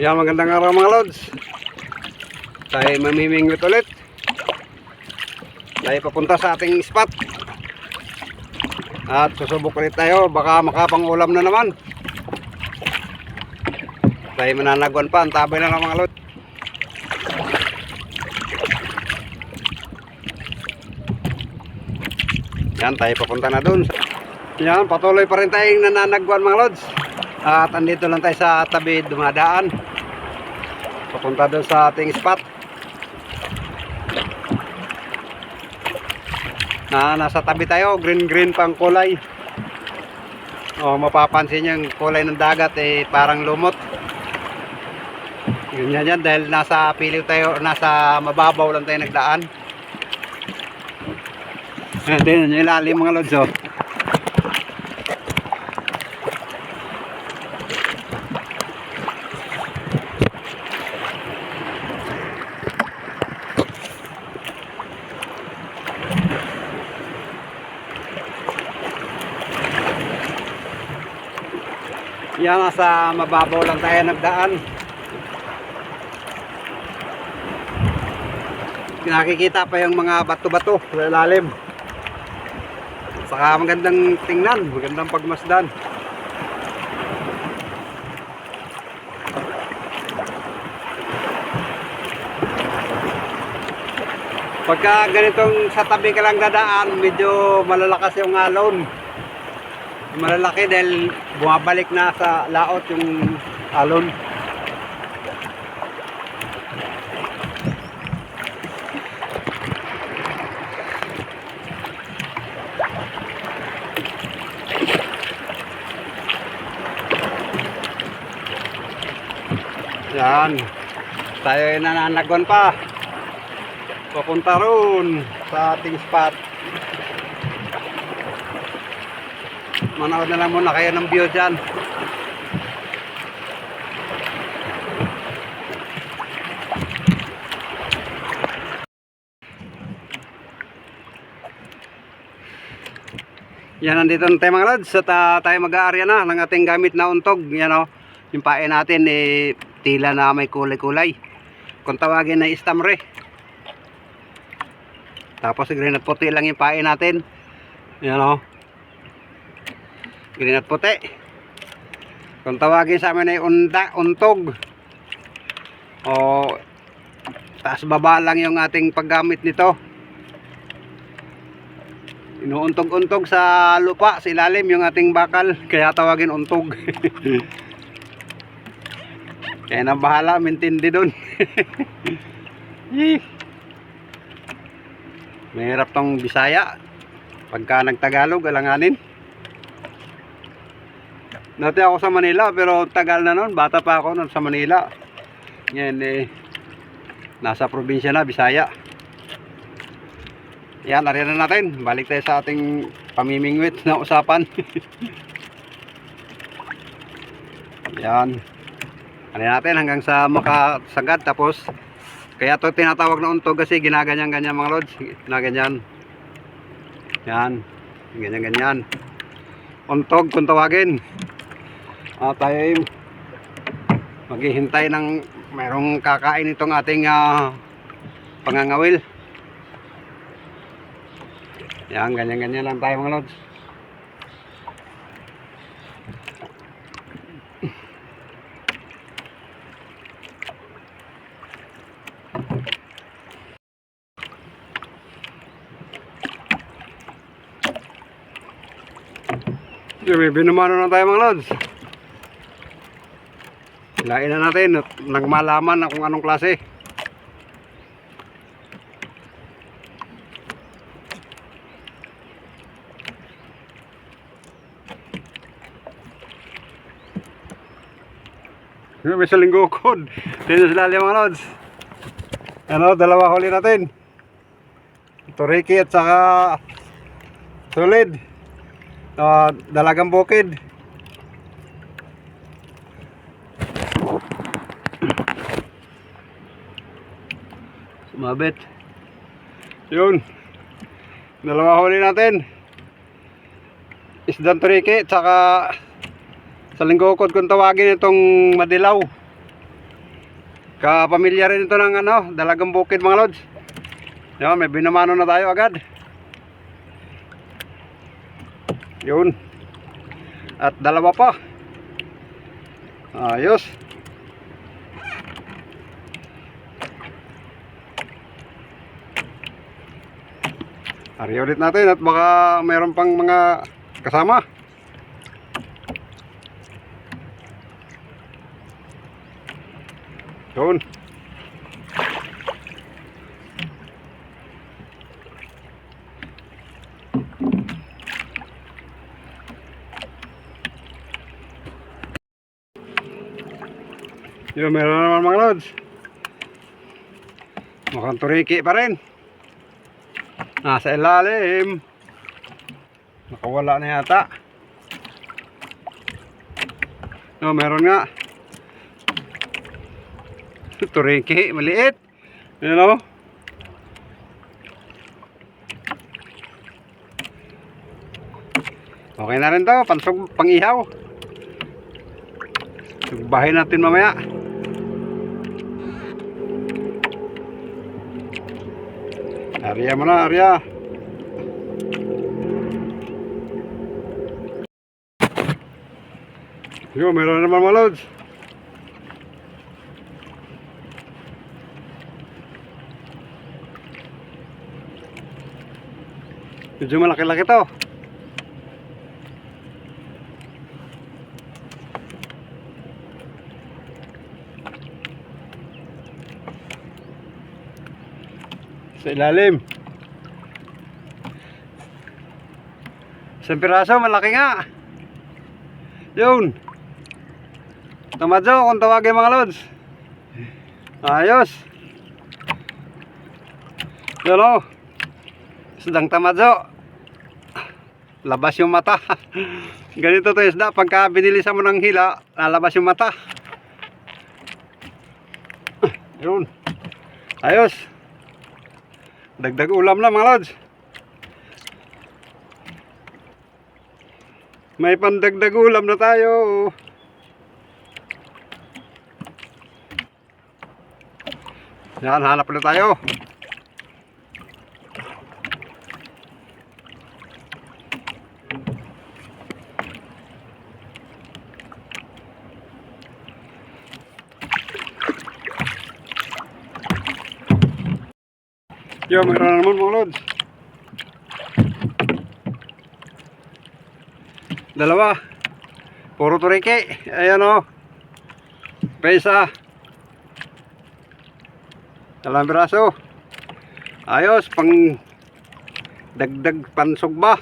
Yan, magandang araw mga lods. Tayo mamimingwit ulit. Tayo papunta sa ating spot. At susubok ulit tayo, baka makapang-ulam na naman. Tayo mananagwan pa, ang tabay na lang mga lods. Yan, tayo papunta na dun. Yan, patuloy pa rin tayong nananagwan mga lods. At andito lang tayo sa tabi dumadaan. Papunta doon sa ating spot. Nasa tabi tayo, green pang kulay. Mapapansin yung kulay ng dagat parang lumot. Ganyan yan dahil nasa piliw tayo, nasa mababaw lang tayo nagdaan. Tingnan nyo ilalim mga lods. Yan, nasa mababaw lang tayo nagdaan. Nakikita pa yung mga bato-bato sa ilalim. Saka magandang tingnan, magandang pagmasdan. Pagka ganitong sa tabi ka lang dadaan, medyo malalakas yung alon. Malalaki dahil bumabalik na sa laot yung alon. Yan, tayo ay nananagwan pa papunta roon sa ating spot. Manood na lang muna kayo ng view dyan. Yan, nandito na tayo mga lods at tayo mag-aarya na ng ating gamit na untog. Yan o, yung pae natin tila na may kulay-kulay. Kung tawagin na istamre. Tapos green at puti lang yung pae natin. Yan o, green at puti. Kung tawagin sa amin ay untog. O taas baba lang yung ating paggamit nito. Inuuntog-untog sa lupa, sa ilalim yung ating bakal, kaya tawagin untog. Kaya na bahala, mintindi dun. Mahirap tong Bisaya. Pagka nagtagalog, alanganin. Dati ako sa Manila, pero tagal na noon, bata pa ako noon sa Manila. Ngayon nasa probinsya na, Bisaya. Yan, nariyan na natin. Balik tayo sa ating pamimingwit na usapan. Yan. Ano natin hanggang sa makasagad. Tapos, kaya ito tinatawag na untog kasi ginaganyan-ganyan mga lods. Ginaganyan. Yan. Ganyan-ganyan. Untog kung tawagin. Tayo ay maghihintay ng mayroong kakain itong ating pangangawil. Yan, ganyan-ganyan lang tayo mga lods. Binumano na tayo mga lods. Hilain na natin at nagmalaman na kung anong klase. May saling gukod. Dito sila mga lods. Ano, dalawa huli natin. Turiki at saka solid. Dalagang bukid. Sumabit. Yun. Dalawa huli natin. Isdang turiki at saka sa linggokod kung tawagin itong madilaw. Kapamilya rin ito ng ano, Dalagang Bukid mga lods. Yan, may binamano na tayo agad. Yun. At dalawa pa. Ayos. Hari ulit natin at baka mayroon pang mga kasama. Yun. Yun, meron naman mga lods. Mukhang turiki pa rin. Nasa ilalim. Nakawala na yata. No, meron nga. Turiki, maliit. You know? Okay na rin to, pansog, pang-ihaw. Bahay natin mamaya. Arya mo na, Arya. Yo, meron naman mga lods. Medyo malaki-laki to. Sa ilalim. Isang piraso, malaki nga. Yun. Tamadyo kung tawagin mga lods. Ayos. Yun o. Isdang tamadyo. Labas yung mata. Ganito to isda. Pagka binilisan mo ng hila, lalabas yung mata. Yun. Ayos. Dagdag ulam na mga lods. May pandagdag ulam na tayo. Yan, hanap ulit tayo. Yo, meron naman mga lods. Dalawa. Puro turiki. Ayan o. Pesa. Dalawang piraso. Ayos, pang dagdag pansog ba?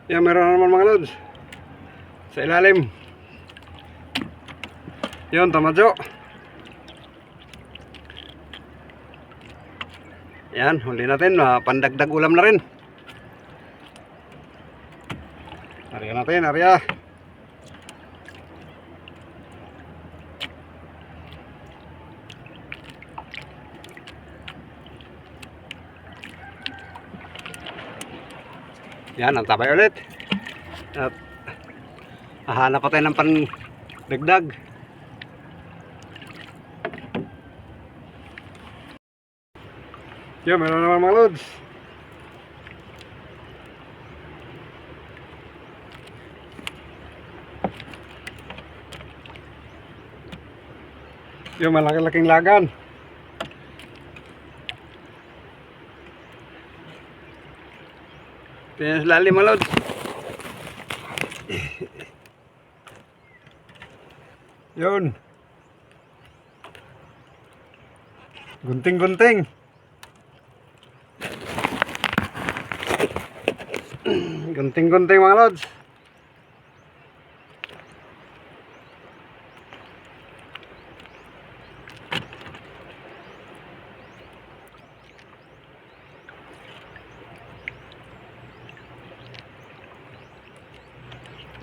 Yan, meron naman mga lods. Sa ilalim. Yun, tamadyo. Yan, huli natin. Pandagdag ulam na rin. Arya natin, arya. Yan, ang tabay ulit. At hahanap pa tayo ng pandagdag. Yan, meron naman mga lods. Yan, malaki-laking lagan. Tingnan sa lalim mga lods. Yun. Gunting-gunting. Gunting-gunting mga lods.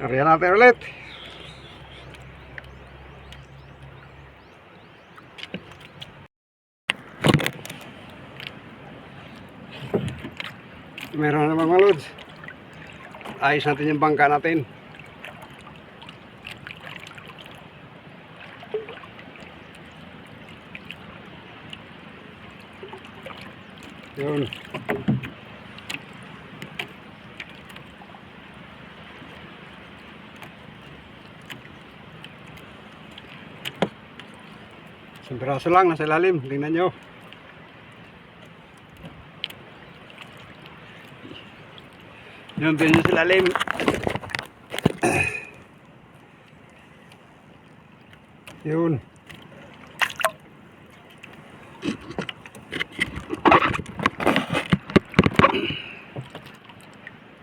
Ariyan natin ulit. Meron naman mga lods. Ayos natin yung bangka natin. Yun. Isang piraso lang nasa ilalim. Tingnan nyo. Yun din yung sa ilalim. Yun.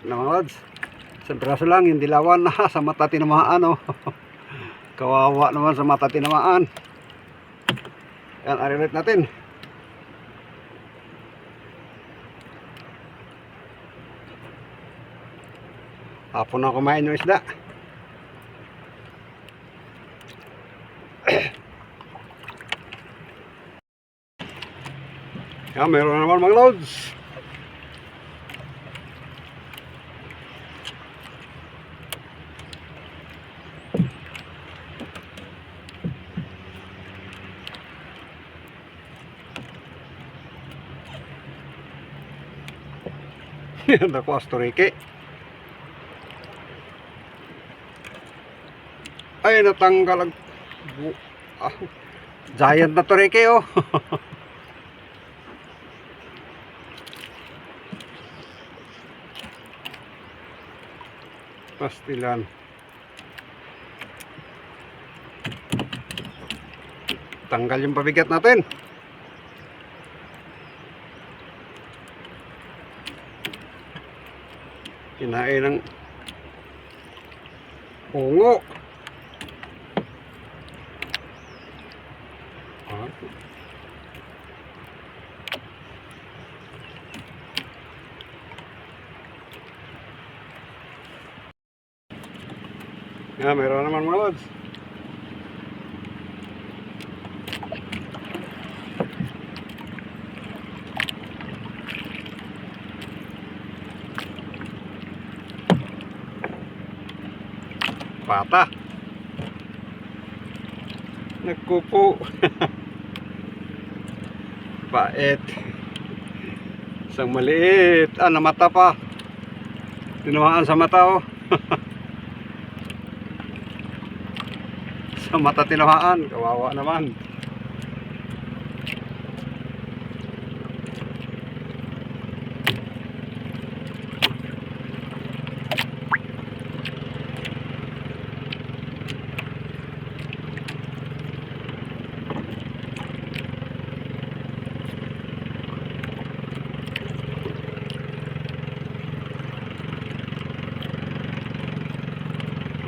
Ano mga lods? Isang piraso lang. Yung dilawan na sa mata tinamaan. Oh. Kawawa naman sa mata tinamaan. Yan, arilit natin. Hapon na kumain yung isda. Yan, meron naman mga loads. Yan ako, astorike. Ay, natanggal ang giant na torike, oh. Pastilan. Tanggal yung pabigat natin. Kinain ng pungo. Yan, meron naman mga lods. Pata. Nagkupo. Bait. Isang maliit. Ah, namata pa. Tinuhaan sa mata, oh. Sa mata tinuhaan. Kawawa naman.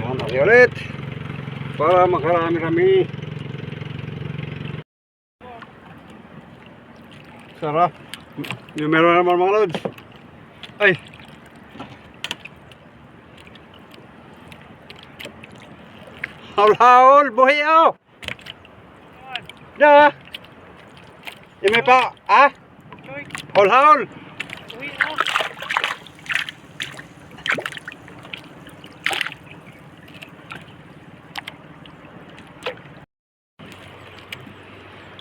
Yan, lagi ulit para makarami-rami. Sarap. Yung meron naman mga lods. Ay, haul-haul, buhay ako. Da. Yung may pa, ah? Haul-haul.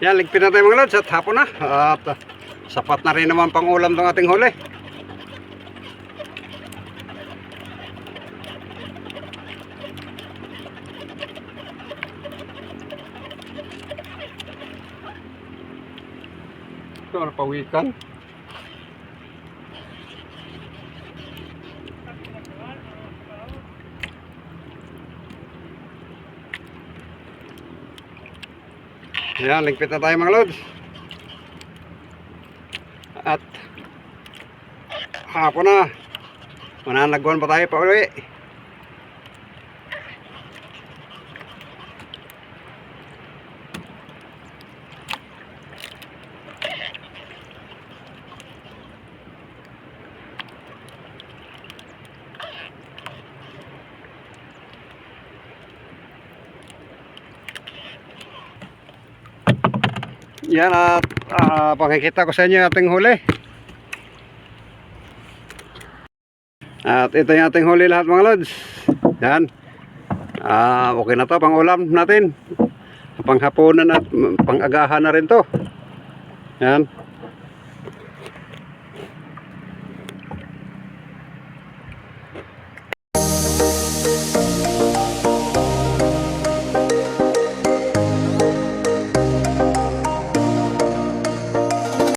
Yan, ligpit na tayo mga lods at hapon na. At sapat na rin naman pang ulam tong ating huli. Ito, napawikan. Yan, ligpit na tayo mga lods. At hapon na. Mananagwan pa tayo pa uwi. Yan at pakikita ko sa inyo yung ating huli. At ito yung ating huli lahat mga lods. Yan. Okay na to, pang ulam natin. Panghapunan at pang agahan na rin to. Yan.